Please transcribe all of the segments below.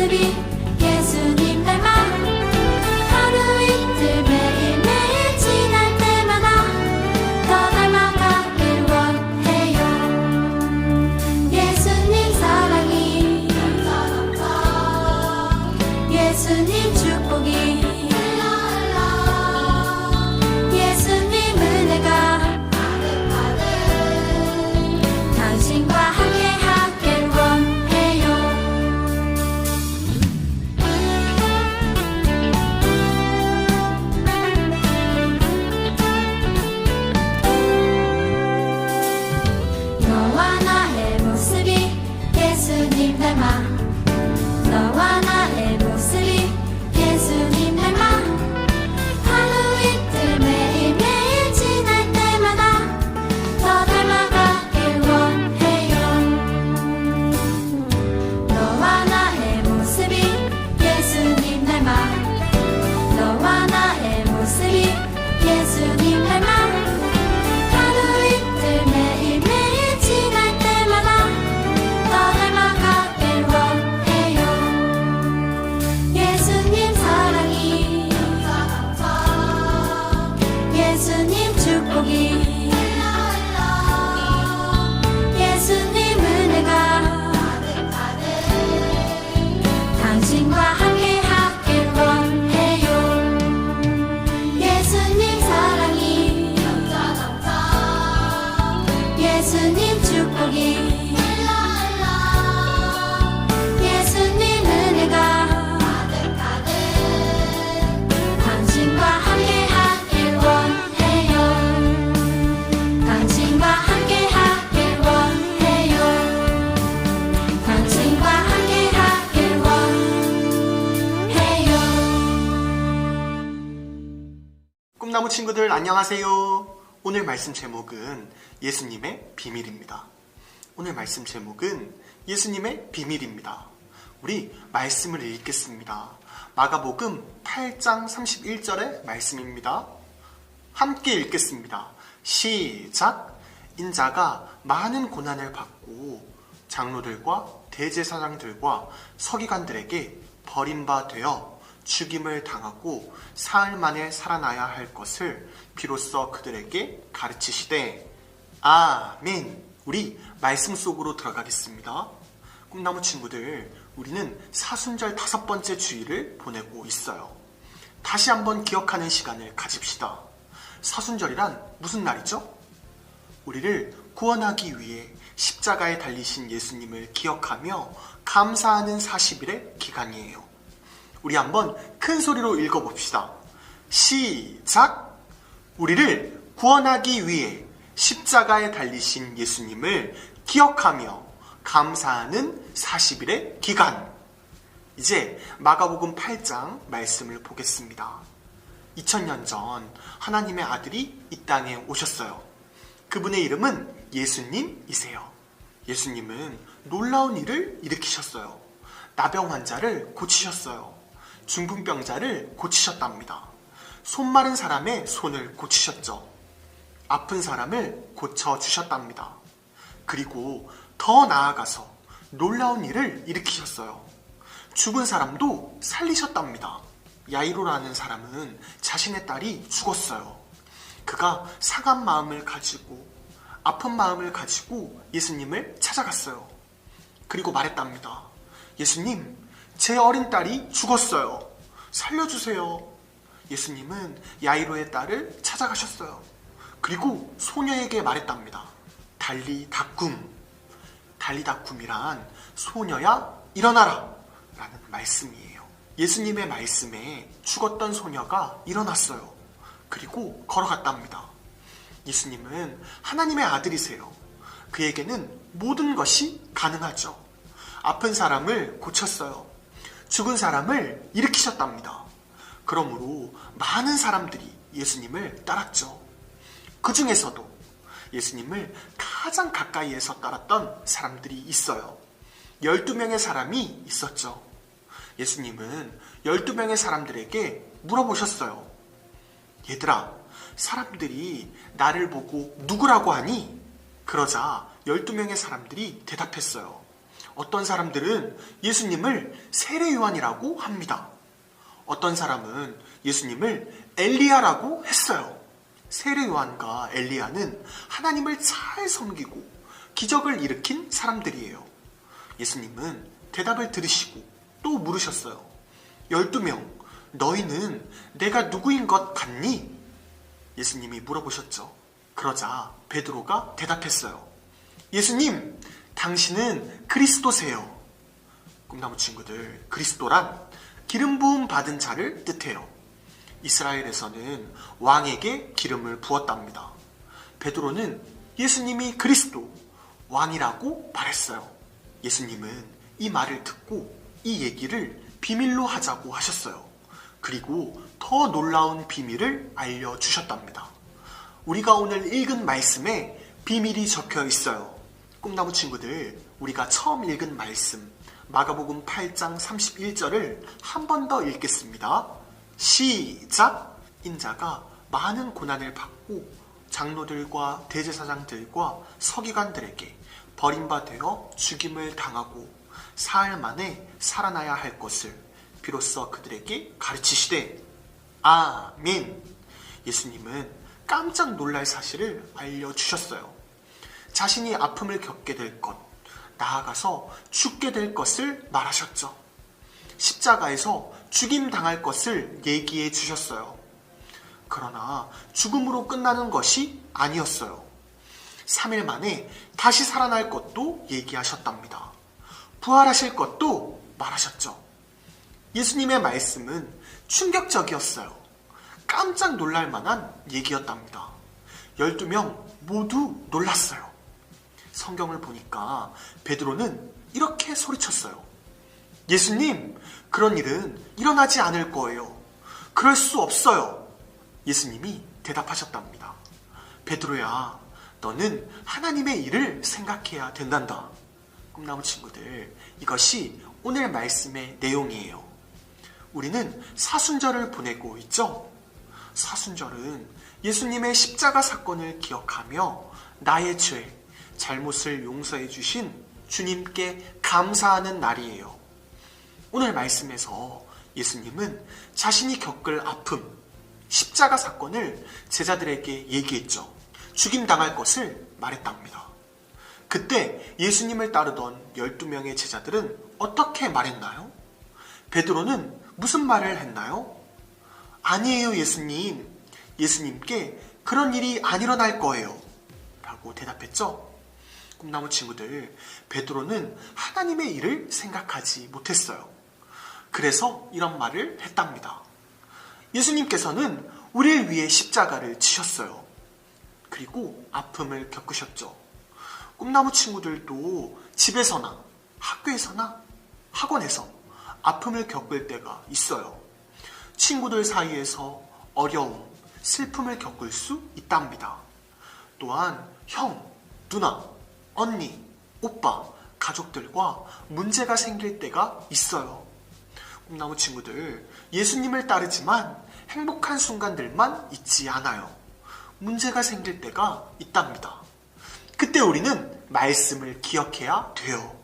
모습이 예수님 닮아 하루 이틀 매일매일 지날 때마다 더 닮아가길 원해요. 예수님 사랑이 예수님 축복이 예수님 은혜가 당신과 함께 하길 원해요. 너와 나의 모습이 예수님 닮아 너와 나의 모습이 예수님 닮아 하루 이틀 매일매일 지날 때마다 더 닮아가길 원해요. 너와 나의 모습이 예수님 닮아 너와 나의 모습이 예수님 닮아 하루 이틀 매일매일 지날 때마다 더 닮아가길 원해요. 예수님 사랑이 예수님 축복이 예수님 은혜가 당신과 함께 하길 원해요. 예수님 사랑이 예수님 축복이 예수님 은혜가 당신과 함께 하길 원해요. 당신과 함께 하길 원해요. 당신과 함께 하길 원해요. 꿈나무 친구들 안녕하세요. 오늘 말씀 제목은 예수님의 비밀입니다. 오늘 말씀 제목은 예수님의 비밀입니다. 우리 말씀을 읽겠습니다. 마가복음 8장 31절의 말씀입니다. 함께 읽겠습니다. 시작! 인자가 많은 고난을 받고 장로들과 대제사장들과 서기관들에게 버림받아 죽임을 당하고 사흘 만에 살아나야 할 것을 비로소 그들에게 가르치시되 아멘. 우리 말씀 속으로 들어가겠습니다. 꿈나무 친구들, 우리는 사순절 5번째 주일을 보내고 있어요. 다시 한번 기억하는 시간을 가집시다. 사순절이란 무슨 날이죠? 우리를 구원하기 위해 십자가에 달리신 예수님을 기억하며 감사하는 40일의 기간이에요. 우리 한번 큰 소리로 읽어봅시다. 시작! 우리를 구원하기 위해 십자가에 달리신 예수님을 기억하며 감사하는 40일의 기간. 이제 마가복음 8장 말씀을 보겠습니다. 2000년 전 하나님의 아들이 이 땅에 오셨어요. 그분의 이름은 예수님이세요. 예수님은 놀라운 일을 일으키셨어요. 나병 환자를 고치셨어요. 중풍병자를 고치셨답니다. 손 마른 사람의 손을 고치셨죠. 아픈 사람을 고쳐주셨답니다. 그리고 더 나아가서 놀라운 일을 일으키셨어요. 죽은 사람도 살리셨답니다. 야이로라는 사람은 자신의 딸이 죽었어요. 그가 상한 마음을 가지고 아픈 마음을 가지고 예수님을 찾아갔어요. 그리고 말했답니다. 예수님, 제 어린 딸이 죽었어요. 살려주세요. 예수님은 야이로의 딸을 찾아가셨어요. 그리고 소녀에게 말했답니다. 달리다쿰. 달리다쿰이란 소녀야 일어나라 라는 말씀이에요. 예수님의 말씀에 죽었던 소녀가 일어났어요. 그리고 걸어갔답니다. 예수님은 하나님의 아들이세요. 그에게는 모든 것이 가능하죠. 아픈 사람을 고쳤어요. 죽은 사람을 일으키셨답니다. 그러므로 많은 사람들이 예수님을 따랐죠. 그 중에서도 예수님을 가장 가까이에서 따랐던 사람들이 있어요. 12명의 사람이 있었죠. 예수님은 12명의 사람들에게 물어보셨어요. 얘들아, 사람들이 나를 보고 누구라고 하니? 그러자 12명의 사람들이 대답했어요. 어떤 사람들은 예수님을 세례 요한이라고 합니다. 어떤 사람은 예수님을 엘리야라고 했어요. 세례 요한과 엘리야는 하나님을 잘 섬기고 기적을 일으킨 사람들이에요. 예수님은 대답을 들으시고 또 물으셨어요. 12명, 너희는 내가 누구인 것 같니? 예수님이 물어보셨죠. 그러자 베드로가 대답했어요. 예수님, 당신은 그리스도세요. 꿈나무 친구들, 그리스도란 기름 부음 받은 자를 뜻해요. 이스라엘에서는 왕에게 기름을 부었답니다. 베드로는 예수님이 그리스도, 왕이라고 말했어요. 예수님은 이 말을 듣고 이 얘기를 비밀로 하자고 하셨어요. 그리고 더 놀라운 비밀을 알려주셨답니다. 우리가 오늘 읽은 말씀에 비밀이 적혀 있어요. 꿈나무 친구들, 우리가 처음 읽은 말씀 마가복음 8장 31절을 한 번 더 읽겠습니다. 시작! 인자가 많은 고난을 받고 장로들과 대제사장들과 서기관들에게 버림받아 죽임을 당하고 사흘 만에 살아나야 할 것을 비로소 그들에게 가르치시되 아멘. 예수님은 깜짝 놀랄 사실을 알려주셨어요. 자신이 아픔을 겪게 될 것, 나아가서 죽게 될 것을 말하셨죠. 십자가에서 죽임 당할 것을 얘기해 주셨어요. 그러나 죽음으로 끝나는 것이 아니었어요. 3일 만에 다시 살아날 것도 얘기하셨답니다. 부활하실 것도 말하셨죠. 예수님의 말씀은 충격적이었어요. 깜짝 놀랄 만한 얘기였답니다. 12명 모두 놀랐어요. 성경을 보니까 베드로는 이렇게 소리쳤어요. 예수님, 그런 일은 일어나지 않을 거예요. 그럴 수 없어요. 예수님이 대답하셨답니다. 베드로야, 너는 하나님의 일을 생각해야 된단다. 꿈나무 친구들, 이것이 오늘 말씀의 내용이에요. 우리는 사순절을 보내고 있죠? 사순절은 예수님의 십자가 사건을 기억하며 나의 죄, 잘못을 용서해 주신 주님께 감사하는 날이에요. 오늘 말씀에서 예수님은 자신이 겪을 아픔, 십자가 사건을 제자들에게 얘기했죠. 죽임당할 것을 말했답니다. 그때 예수님을 따르던 12명의 제자들은 어떻게 말했나요? 베드로는 무슨 말을 했나요? 아니에요, 예수님. 예수님께 그런 일이 안 일어날 거예요. 라고 대답했죠. 꿈나무 친구들, 베드로는 하나님의 일을 생각하지 못했어요. 그래서 이런 말을 했답니다. 예수님께서는 우리를 위해 십자가를 지셨어요. 그리고 아픔을 겪으셨죠. 꿈나무 친구들도 집에서나 학교에서나 학원에서 아픔을 겪을 때가 있어요. 친구들 사이에서 어려움, 슬픔을 겪을 수 있답니다. 또한 형, 누나, 언니, 오빠, 가족들과 문제가 생길 때가 있어요. 꿈나무 친구들, 예수님을 따르지만 행복한 순간들만 있지 않아요. 문제가 생길 때가 있답니다. 그때 우리는 말씀을 기억해야 돼요.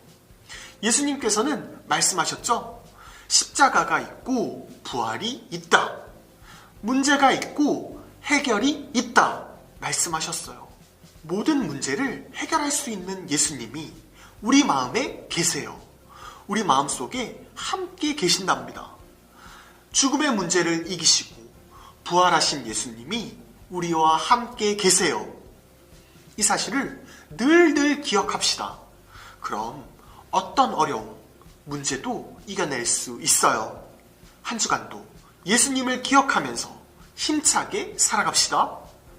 예수님께서는 말씀하셨죠? 십자가가 있고 부활이 있다. 문제가 있고 해결이 있다. 말씀하셨어요. 모든 문제를 해결할 수 있는 예수님이 우리 마음에 계세요. 우리 마음속에 함께 계신답니다. 죽음의 문제를 이기시고 부활하신 예수님이 우리와 함께 계세요. 이 사실을 늘 기억합시다. 그럼 어떤 어려움, 문제도 이겨낼 수 있어요. 한 주간도 예수님을 기억하면서 힘차게 살아갑시다.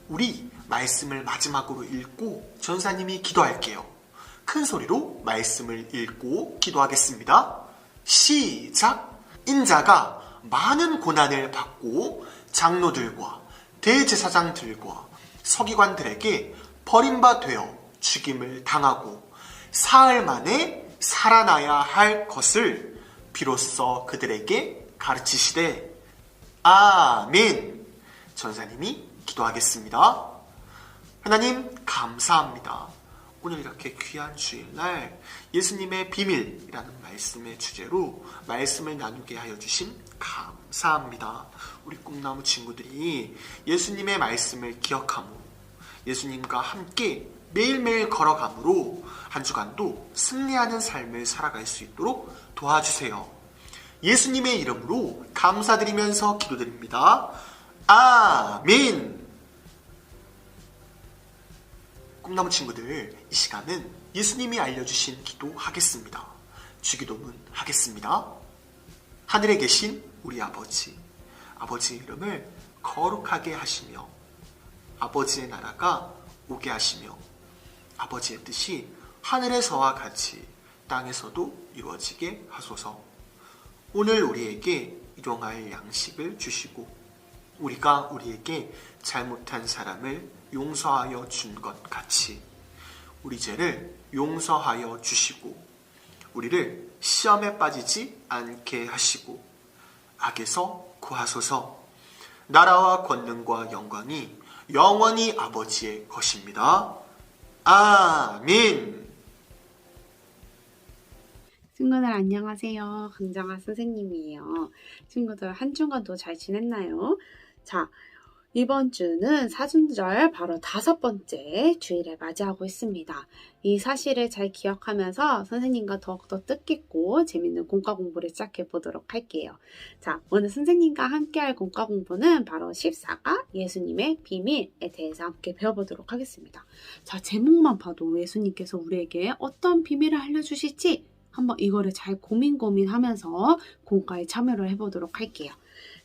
우리 말씀을 마지막으로 읽고 전사님이 기도할게요. 큰 소리로 말씀을 읽고 기도하겠습니다. 시작! 인자가 많은 고난을 받고 장로들과 대제사장들과 서기관들에게 버림받아 죽임을 당하고 사흘 만에 살아나야 할 것을 비로소 그들에게 가르치시되 아멘. 전사님이 기도하겠습니다. 하나님 감사합니다. 오늘 이렇게 귀한 주일날 예수님의 비밀이라는 말씀의 주제로 말씀을 나누게 하여 주신 감사합니다. 우리 꿈나무 친구들이 예수님의 말씀을 기억하고 예수님과 함께 매일매일 걸어감으로 한 주간도 승리하는 삶을 살아갈 수 있도록 도와주세요. 예수님의 이름으로 감사드리면서 기도드립니다. 아멘. 꿈나무 친구들, 이 시간은 예수님이 알려주신 기도 하겠습니다. 주기도문 하겠습니다. 하늘에 계신 우리 아버지, 아버지의 이름을 거룩하게 하시며 아버지의 나라가 오게 하시며 아버지의 뜻이 하늘에서와 같이 땅에서도 이루어지게 하소서. 오늘 우리에게 일용할 양식을 주시고 우리가 우리에게 잘못한 사람을 용서하여 준 것 같이 우리 죄를 용서하여 주시고 우리를 시험에 빠지지 않게 하시고 악에서 구하소서. 나라와 권능과 영광이 영원히 아버지의 것입니다. 아멘. 친구들 안녕하세요. 강정아 선생님이에요. 친구들 한 주간도 잘 지냈나요? 자, 이번 주는 사순절 바로 5번째 주일을 맞이하고 있습니다. 이 사실을 잘 기억하면서 선생님과 더욱더 뜻깊고 재밌는 공과 공부를 시작해 보도록 할게요. 자, 오늘 선생님과 함께 할 공과 공부는 바로 14가 예수님의 비밀에 대해서 함께 배워보도록 하겠습니다. 자, 제목만 봐도 예수님께서 우리에게 어떤 비밀을 알려주실지 한번 이거를 잘 고민하면서 공과에 참여를 해보도록 할게요.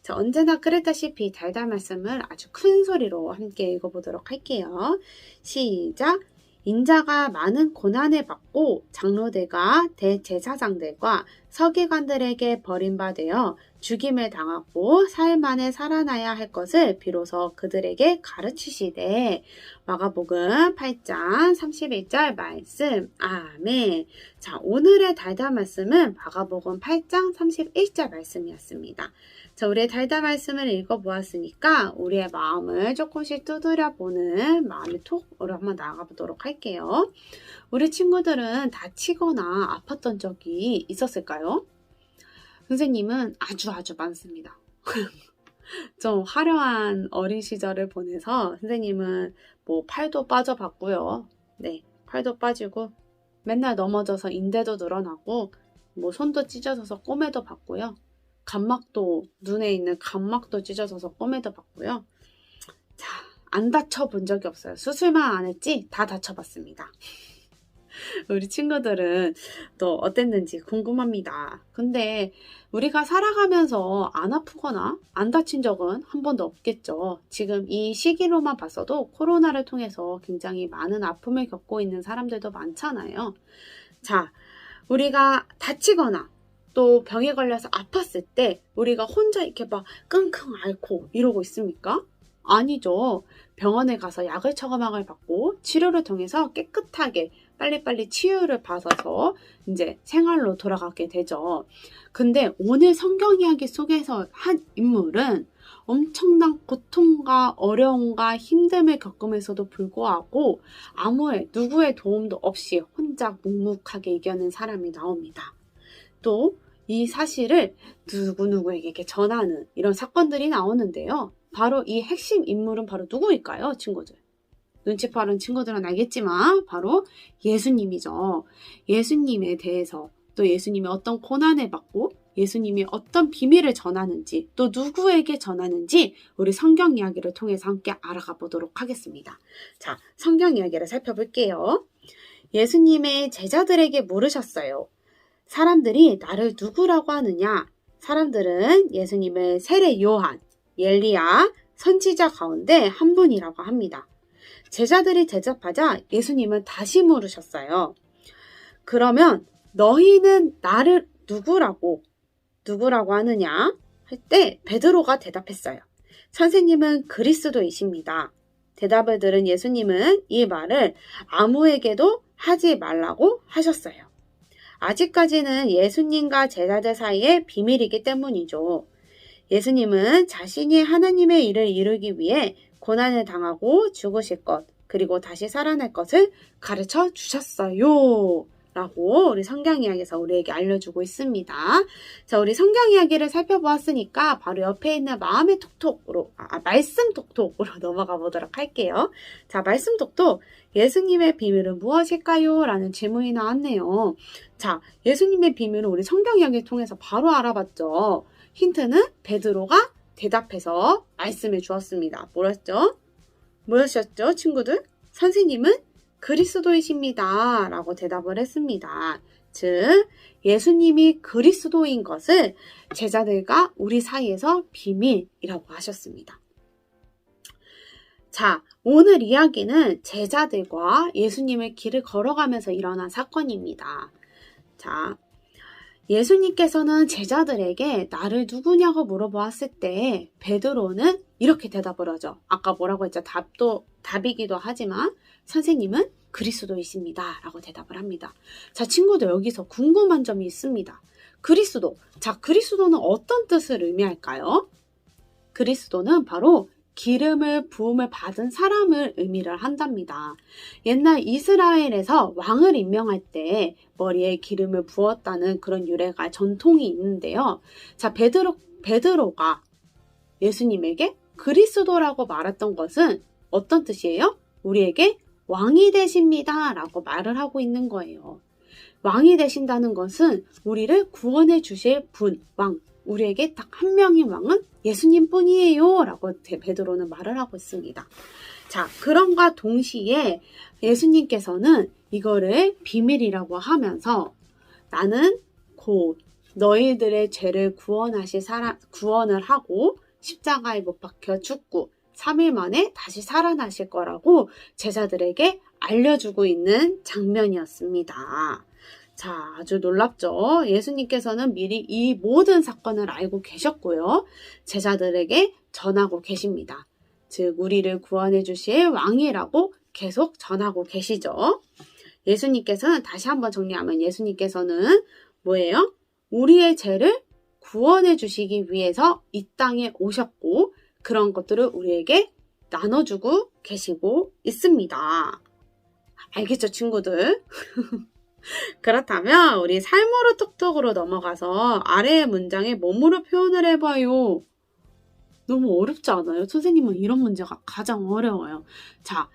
자, 언제나 그랬다시피 달달 말씀을 아주 큰 소리로 함께 읽어보도록 할게요. 시작! 인자가 많은 고난을 받고 장로들과 대제사장들과 서기관들에게 버림받아 죽임을 당하고 사흘 만에 살아나야 할 것을 비로소 그들에게 가르치시되. 마가복음 8장 31절 말씀. 아멘. 자, 오늘의 달달 말씀은 마가복음 8장 31절 말씀이었습니다. 자, 우리의 달달 말씀을 읽어보았으니까 우리의 마음을 조금씩 두드려보는 마음의 톡으로 한번 나가보도록 할게요. 우리 친구들은 다치거나 아팠던 적이 있었을까요? 선생님은 아주 많습니다. 좀 화려한 어린 시절을 보내서 선생님은 뭐 팔도 빠져봤고요. 네, 팔도 빠지고 맨날 넘어져서 인대도 늘어나고 뭐 손도 찢어져서 꼬매도 봤고요. 감막도, 눈에 있는 감막도 찢어져서 꼬매도 봤고요. 자, 안 다쳐본 적이 없어요. 수술만 안 했지 다 다쳐봤습니다. 우리 친구들은 또 어땠는지 궁금합니다. 근데 우리가 살아가면서 안 아프거나 안 다친 적은 한 번도 없겠죠. 지금 이 시기로만 봤어도 코로나를 통해서 굉장히 많은 아픔을 겪고 있는 사람들도 많잖아요. 자, 우리가 다치거나 또 병에 걸려서 아팠을 때 우리가 혼자 이렇게 막 끙끙 앓고 이러고 있습니까? 아니죠. 병원에 가서 약을 처방을 받고 치료를 통해서 깨끗하게 빨리빨리 치유를 받아서 이제 생활로 돌아가게 되죠. 근데 오늘 성경 이야기 속에서 한 인물은 엄청난 고통과 어려움과 힘듦을 겪으면서도 불구하고 누구의 도움도 없이 혼자 묵묵하게 이겨낸 사람이 나옵니다. 또 이 사실을 누구에게 이렇게 전하는 이런 사건들이 나오는데요. 바로 이 핵심 인물은 바로 누구일까요, 친구들? 눈치 빠른 친구들은 알겠지만 바로 예수님이죠. 예수님에 대해서 또 예수님이 어떤 고난을 받고 예수님이 어떤 비밀을 전하는지 또 누구에게 전하는지 우리 성경 이야기를 통해서 함께 알아가 보도록 하겠습니다. 자, 성경 이야기를 살펴볼게요. 예수님의 제자들에게 물으셨어요. 사람들이 나를 누구라고 하느냐? 사람들은 예수님을 세례 요한, 엘리야, 선지자 가운데 한 분이라고 합니다. 제자들이 대답하자 예수님은 다시 물으셨어요. 그러면 너희는 나를 누구라고 하느냐? 할 때 베드로가 대답했어요. 선생님은 그리스도이십니다. 대답을 들은 예수님은 이 말을 아무에게도 하지 말라고 하셨어요. 아직까지는 예수님과 제자들 사이의 비밀이기 때문이죠. 예수님은 자신이 하나님의 일을 이루기 위해 고난을 당하고 죽으실 것, 그리고 다시 살아날 것을 가르쳐 주셨어요. 라고 우리 성경 이야기에서 우리에게 알려주고 있습니다. 자, 우리 성경 이야기를 살펴보았으니까 바로 옆에 있는 마음의 톡톡으로, 말씀 톡톡으로 넘어가 보도록 할게요. 자, 말씀 톡톡. 예수님의 비밀은 무엇일까요? 라는 질문이 나왔네요. 자, 예수님의 비밀은 우리 성경 이야기를 통해서 바로 알아봤죠. 힌트는 베드로가 대답해서 말씀해 주었습니다. 뭐였죠, 친구들? 선생님은 그리스도이십니다. 라고 대답을 했습니다. 즉, 예수님이 그리스도인 것을 제자들과 우리 사이에서 비밀이라고 하셨습니다. 자, 오늘 이야기는 제자들과 예수님의 길을 걸어가면서 일어난 사건입니다. 자, 예수님께서는 제자들에게 나를 누구냐고 물어보았을 때 베드로는 이렇게 대답을 하죠. 아까 뭐라고 했죠? 답이기도 하지만 선생님은 그리스도이십니다. 라고 대답을 합니다. 자, 친구들 여기서 궁금한 점이 있습니다. 그리스도. 자, 그리스도는 어떤 뜻을 의미할까요? 그리스도는 바로 기름을 부음을 받은 사람을 의미를 한답니다. 옛날 이스라엘에서 왕을 임명할 때 머리에 기름을 부었다는 그런 유래가 전통이 있는데요. 자, 베드로가 예수님에게 그리스도라고 말했던 것은 어떤 뜻이에요? 우리에게 왕이 되십니다. 라고 말을 하고 있는 거예요. 왕이 되신다는 것은 우리를 구원해 주실 분, 왕. 우리에게 딱 한 명의 왕은 예수님 뿐이에요. 라고 베드로는 말을 하고 있습니다. 자, 그런과 동시에 예수님께서는 이거를 비밀이라고 하면서 나는 곧 너희들의 죄를 구원을 하고 십자가에 못 박혀 죽고 3일 만에 다시 살아나실 거라고 제자들에게 알려주고 있는 장면이었습니다. 자, 아주 놀랍죠? 예수님께서는 미리 이 모든 사건을 알고 계셨고요. 제자들에게 전하고 계십니다. 즉, 우리를 구원해 주실 왕이라고 계속 전하고 계시죠. 예수님께서는 다시 한번 정리하면 예수님께서는 뭐예요? 우리의 죄를 구원해 주시기 위해서 이 땅에 오셨고 그런 것들을 우리에게 나눠주고 계시고 있습니다. 알겠죠, 친구들? 그렇다면 우리 삶으로 톡톡으로 넘어가서 아래의 문장에 몸으로 표현을 해봐요. 너무 어렵지 않아요? 선생님은 이런 문제가 가장 어려워요. 자,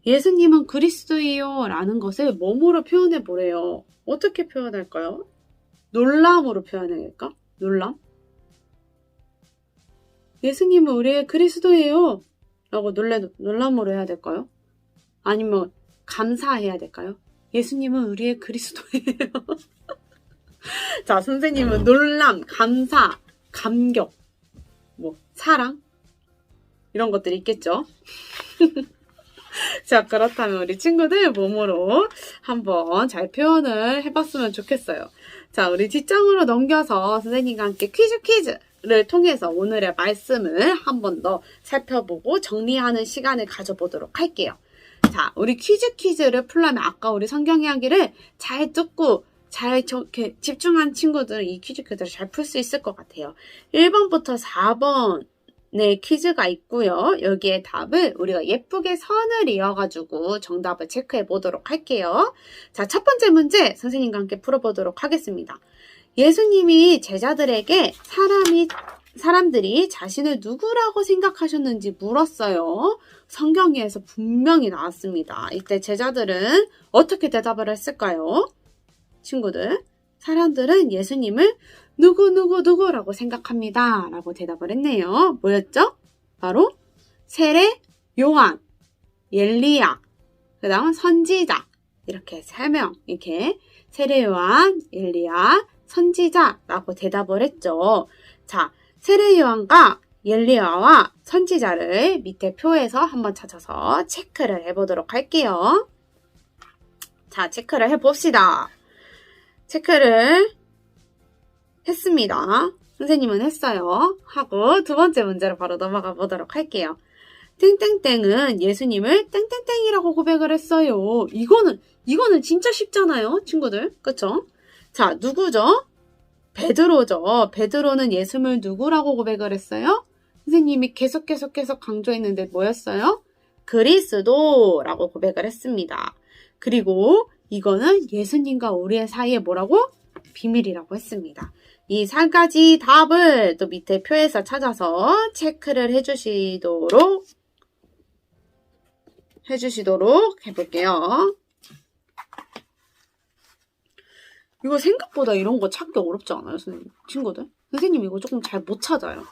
예수님은 그리스도예요 라는 것을 몸으로 표현해 보래요. 어떻게 표현할까요? 놀람으로 표현할까? 놀람? 예수님은 우리의 그리스도예요 라고 놀람으로 해야 될까요? 아니면 감사해야 될까요? 예수님은 우리의 그리스도예요. 자, 선생님은 놀람, 감사, 감격, 사랑 이런 것들이 있겠죠. 자, 그렇다면 우리 친구들 몸으로 한번 잘 표현을 해봤으면 좋겠어요. 자, 우리 뒷장으로 넘겨서 선생님과 함께 퀴즈를 통해서 오늘의 말씀을 한 번 더 살펴보고 정리하는 시간을 가져보도록 할게요. 자, 우리 퀴즈를 풀려면 아까 우리 성경 이야기를 잘 듣고 잘 집중한 친구들은 이 퀴즈를 잘 풀 수 있을 것 같아요. 1번부터 4번의 퀴즈가 있고요. 여기에 답을 우리가 예쁘게 선을 이어가지고 정답을 체크해 보도록 할게요. 자, 첫 번째 문제 선생님과 함께 풀어보도록 하겠습니다. 예수님이 제자들에게 사람들이 자신을 누구라고 생각하셨는지 물었어요. 성경에서 분명히 나왔습니다. 이때 제자들은 어떻게 대답을 했을까요? 친구들, 사람들은 예수님을 누구라고 생각합니다. 라고 대답을 했네요. 뭐였죠? 바로 세례 요한, 엘리야, 그 다음 선지자 이렇게 3명 이렇게 세례 요한, 엘리야, 선지자라고 대답을 했죠. 자, 세례 요한과 엘리야와 선지자를 밑에 표에서 한번 찾아서 체크를 해보도록 할게요. 자, 체크를 해봅시다. 체크를 했습니다. 선생님은 했어요. 하고 두 번째 문제로 바로 넘어가 보도록 할게요. 땡땡땡은 예수님을 땡땡땡이라고 고백을 했어요. 이거는 진짜 쉽잖아요, 친구들. 그쵸? 자, 누구죠? 베드로죠. 베드로는 예수님을 누구라고 고백을 했어요? 선생님이 계속 강조했는데 뭐였어요? 그리스도 라고 고백을 했습니다. 그리고 이거는 예수님과 우리의 사이에 뭐라고? 비밀이라고 했습니다. 이 3가지 답을 또 밑에 표에서 찾아서 체크를 해주시도록 해볼게요. 이거 생각보다 이런 거 찾기 어렵지 않아요, 친구들? 선생님 이거 조금 잘 못 찾아요.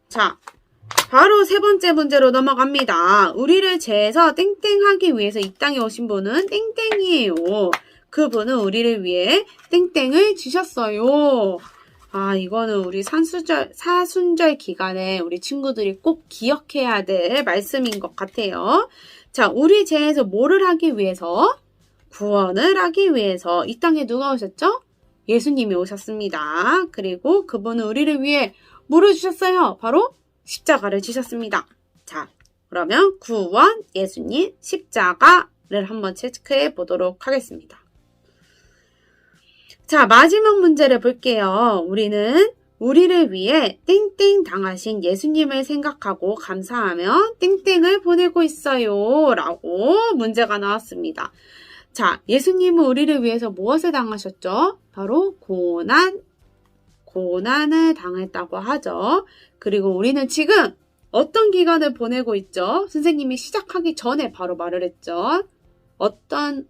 자, 바로 3번째 문제로 넘어갑니다. 우리를 죄에서 땡땡하기 위해서 이 땅에 오신 분은 땡땡이에요. 그분은 우리를 위해 땡땡을 지셨어요. 아, 이거는 우리 사순절 기간에 우리 친구들이 꼭 기억해야 될 말씀인 것 같아요. 자, 우리 죄에서 뭐를 하기 위해서? 구원을 하기 위해서 이 땅에 누가 오셨죠? 예수님이 오셨습니다. 그리고 그분은 우리를 위해 뭐를 주셨어요? 바로 십자가를 지셨습니다. 자, 그러면 구원, 예수님, 십자가를 한번 체크해 보도록 하겠습니다. 자, 마지막 문제를 볼게요. 우리는 우리를 위해 땡땡 당하신 예수님을 생각하고 감사하며 땡땡을 보내고 있어요. 라고 문제가 나왔습니다. 자, 예수님은 우리를 위해서 무엇을 당하셨죠? 바로 고난을 당했다고 하죠. 그리고 우리는 지금 어떤 기간을 보내고 있죠? 선생님이 시작하기 전에 바로 말을 했죠. 어떤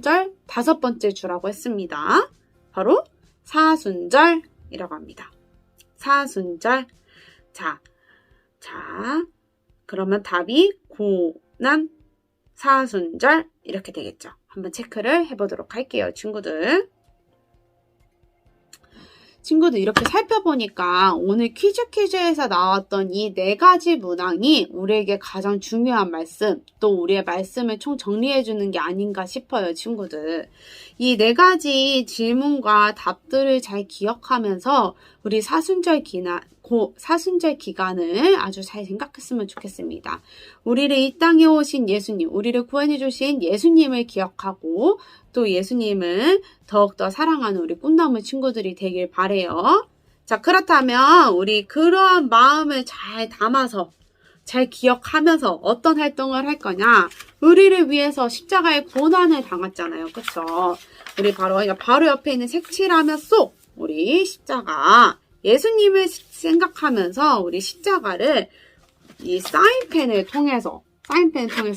절? 5번째 주라고 했습니다. 바로 사순절이라고 합니다. 사순절. 자, 그러면 답이 고난, 사순절 이렇게 되겠죠. 한번 체크를 해보도록 할게요, 친구들. 이렇게 살펴보니까 오늘 퀴즈에서 나왔던 이 4가지 문항이 우리에게 가장 중요한 말씀, 또 우리의 말씀을 총 정리해주는 게 아닌가 싶어요, 친구들. 이 4가지 질문과 답들을 잘 기억하면서 우리 사순절 기간을 아주 잘 생각했으면 좋겠습니다. 우리를 이 땅에 오신 예수님, 우리를 구원해 주신 예수님을 기억하고 또 예수님을 더욱더 사랑하는 우리 꿈나무 친구들이 되길 바래요. 자, 그렇다면 우리 그러한 마음을 잘 담아서 잘 기억하면서 어떤 활동을 할 거냐? 우리를 위해서 십자가의 고난을 당했잖아요. 그쵸? 우리 바로 옆에 있는 색칠하며 속 우리 십자가 예수님을 생각하면서 우리 십자가를 이 사인펜을 통해서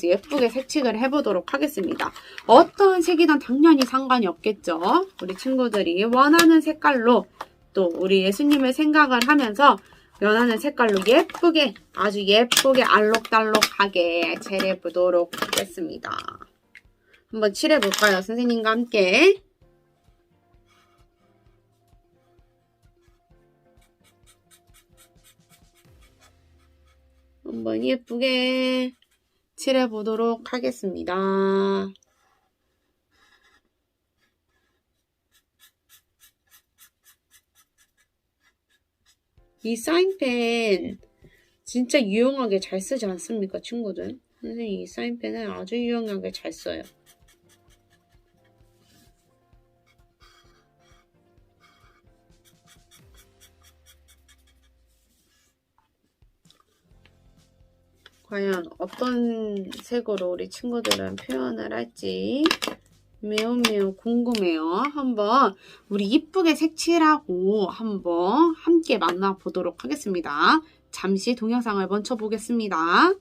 예쁘게 색칠을 해보도록 하겠습니다. 어떤 색이든 당연히 상관이 없겠죠. 우리 친구들이 원하는 색깔로 또 우리 예수님을 생각을 하면서 원하는 색깔로 예쁘게, 아주 예쁘게 알록달록하게 칠해보도록 하겠습니다. 한번 칠해볼까요? 선생님과 함께. 한번 예쁘게 칠해보도록 하겠습니다. 이 사인펜 진짜 유용하게 잘 쓰지 않습니까, 친구들? 선생님 이 사인펜을 아주 유용하게 잘 써요. 과연 어떤 색으로 우리 친구들은 표현을 할지 매우 궁금해요. 한번 우리 이쁘게 색칠하고 한번 함께 만나보도록 하겠습니다. 잠시 동영상을 멈춰보겠습니다.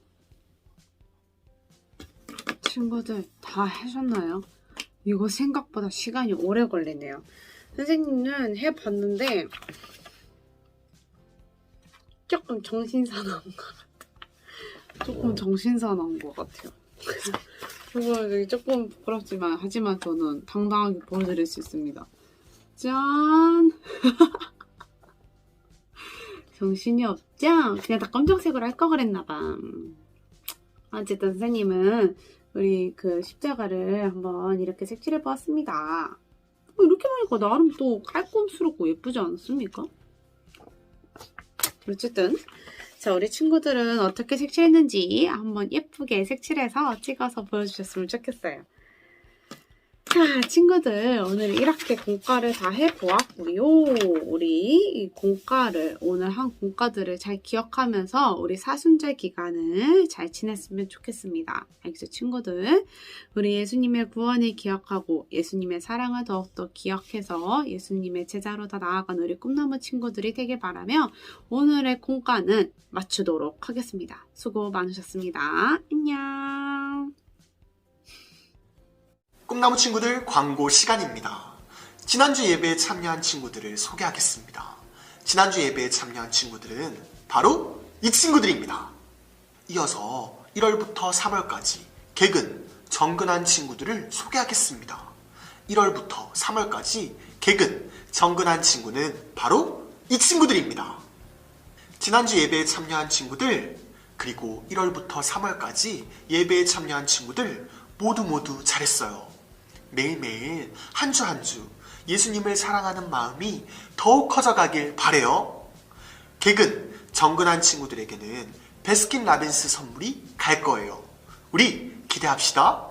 친구들 다 하셨나요? 이거 생각보다 시간이 오래 걸리네요. 선생님은 해봤는데 조금 정신사나운 것 같아요. 이거 조금 부끄럽지만 하지만 저는 당당하게 보여드릴 수 있습니다. 짠! 정신이 없죠? 그냥 다 검정색으로 할 거 그랬나봐. 어쨌든 선생님은 우리 그 십자가를 한번 이렇게 색칠해 보았습니다. 이렇게 보니까 나름 또 깔끔스럽고 예쁘지 않습니까? 어쨌든 자, 우리 친구들은 어떻게 색칠했는지 한번 예쁘게 색칠해서 찍어서 보여주셨으면 좋겠어요. 자, 친구들, 오늘 이렇게 공과를 다 해보았고요. 우리 이 공과를, 오늘 한 공과들을 잘 기억하면서 우리 사순절 기간을 잘 지냈으면 좋겠습니다. 알겠죠, 친구들? 우리 예수님의 구원을 기억하고 예수님의 사랑을 더욱더 기억해서 예수님의 제자로 다 나아간 우리 꿈나무 친구들이 되길 바라며 오늘의 공과는 마치도록 하겠습니다. 수고 많으셨습니다. 안녕. 꿈나무 친구들 광고 시간입니다. 지난주 예배에 참여한 친구들을 소개하겠습니다. 지난주 예배에 참여한 친구들은 바로 이 친구들입니다. 이어서 1월부터 3월까지 개근, 정근한 친구들을 소개하겠습니다. 1월부터 3월까지 개근, 정근한 친구는 바로 이 친구들입니다. 지난주 예배에 참여한 친구들, 그리고 1월부터 3월까지 예배에 참여한 친구들 모두 잘했어요. 매일매일 한 주 한 주 예수님을 사랑하는 마음이 더욱 커져가길 바래요. 개근, 정근한 친구들에게는 베스킨라빈스 선물이 갈 거예요. 우리 기대합시다.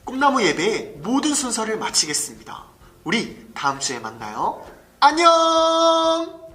꿈나무 예배의 모든 순서를 마치겠습니다. 우리 다음 주에 만나요. 안녕!